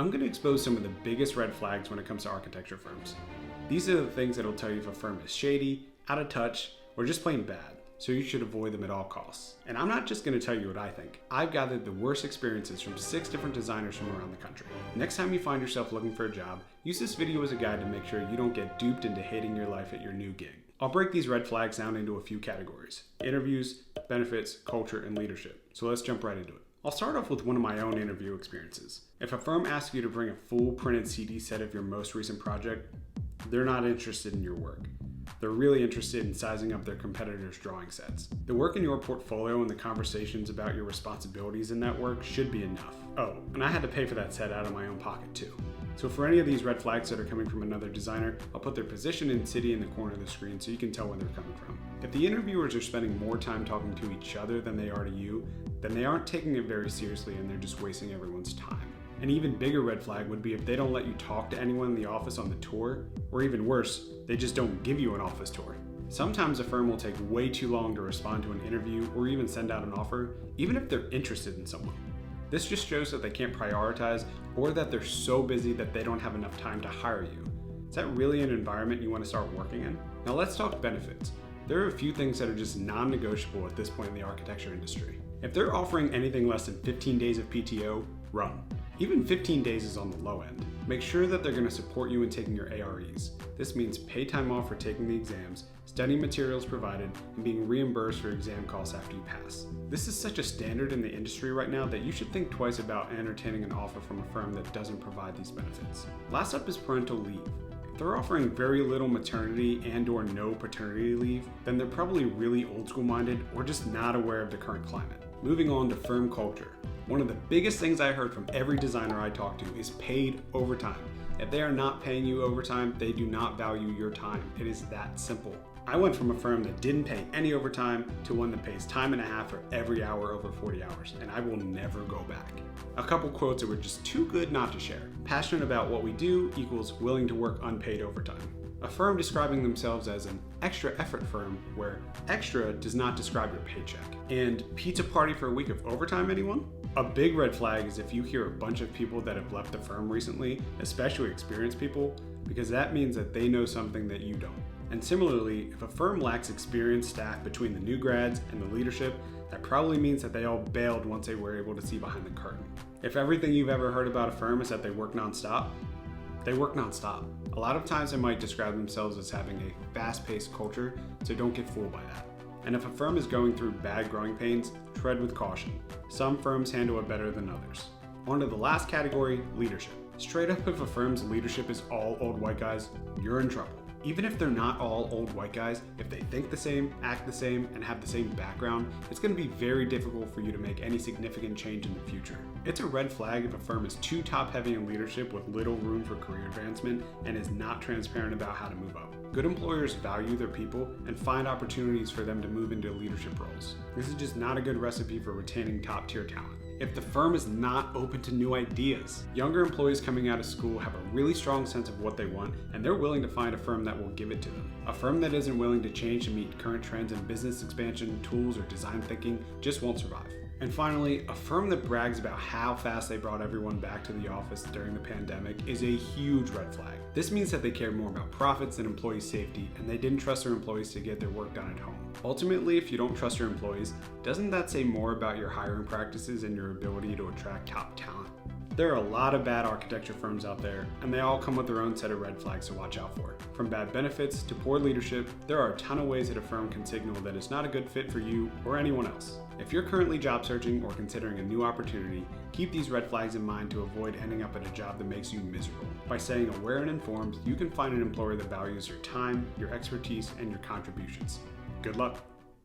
I'm going to expose some of the biggest red flags when it comes to architecture firms. These are the things that will tell you if a firm is shady, out of touch, or just plain bad, so you should avoid them at all costs. And I'm not just going to tell you what I think. I've gathered the worst experiences from 6 different designers from around the country. Next time you find yourself looking for a job, use this video as a guide to make sure you don't get duped into hating your life at your new gig. I'll break these red flags down into a few categories: interviews, benefits, culture, and leadership. So let's jump right into it. I'll start off with one of my own interview experiences. If a firm asks you to bring a full printed CD set of your most recent project, they're not interested in your work. They're really interested in sizing up their competitors' drawing sets. The work in your portfolio and the conversations about your responsibilities in that work should be enough. Oh, and I had to pay for that set out of my own pocket too. So for any of these red flags that are coming from another designer, I'll put their position and city in the corner of the screen so you can tell where they're coming from. If the interviewers are spending more time talking to each other than they are to you, then they aren't taking it very seriously and they're just wasting everyone's time. An even bigger red flag would be if they don't let you talk to anyone in the office on the tour, or even worse, they just don't give you an office tour. Sometimes a firm will take way too long to respond to an interview or even send out an offer, even if they're interested in someone. This just shows that they can't prioritize or that they're so busy that they don't have enough time to hire you. Is that really an environment you want to start working in? Now let's talk benefits. There are a few things that are just non-negotiable at this point in the architecture industry. If they're offering anything less than 15 days of PTO, run. Even 15 days is on the low end. Make sure that they're going to support you in taking your AREs. This means pay time off for taking the exams, study materials provided, and being reimbursed for exam costs after you pass. This is such a standard in the industry right now that you should think twice about entertaining an offer from a firm that doesn't provide these benefits. Last up is parental leave. If they're offering very little maternity and/or no paternity leave, then they're probably really old school minded or just not aware of the current climate. Moving on to firm culture. One of the biggest things I heard from every designer I talked to is paid overtime. If they are not paying you overtime, they do not value your time. It is that simple. I went from a firm that didn't pay any overtime to one that pays time and a half for every hour over 40 hours, and I will never go back. A couple quotes that were just too good not to share. Passionate about what we do equals willing to work unpaid overtime. A firm describing themselves as an extra effort firm where extra does not describe your paycheck. And pizza party for a week of overtime, anyone? A big red flag is if you hear a bunch of people that have left the firm recently, especially experienced people, because that means that they know something that you don't. And similarly, if a firm lacks experienced staff between the new grads and the leadership, that probably means that they all bailed once they were able to see behind the curtain. If everything you've ever heard about a firm is that they work nonstop, they work nonstop. A lot of times they might describe themselves as having a fast-paced culture, so don't get fooled by that. And if a firm is going through bad growing pains, tread with caution. Some firms handle it better than others. On to the last category, leadership. Straight up, if a firm's leadership is all old white guys, you're in trouble. Even if they're not all old white guys, if they think the same, act the same, and have the same background, it's going to be very difficult for you to make any significant change in the future. It's a red flag if a firm is too top-heavy in leadership with little room for career advancement and is not transparent about how to move up. Good employers value their people and find opportunities for them to move into leadership roles. This is just not a good recipe for retaining top-tier talent. If the firm is not open to new ideas, younger employees coming out of school have a really strong sense of what they want, and they're willing to find a firm that will give it to them. A firm that isn't willing to change to meet current trends in business expansion, tools, or design thinking just won't survive. And finally, a firm that brags about how fast they brought everyone back to the office during the pandemic is a huge red flag. This means that they care more about profits than employee safety, and they didn't trust their employees to get their work done at home. Ultimately, if you don't trust your employees, doesn't that say more about your hiring practices and your ability to attract top talent? There are a lot of bad architecture firms out there, and they all come with their own set of red flags to watch out for. From bad benefits to poor leadership, there are a ton of ways that a firm can signal that it's not a good fit for you or anyone else. If you're currently job searching or considering a new opportunity, keep these red flags in mind to avoid ending up at a job that makes you miserable. By staying aware and informed, you can find an employer that values your time, your expertise, and your contributions. Good luck.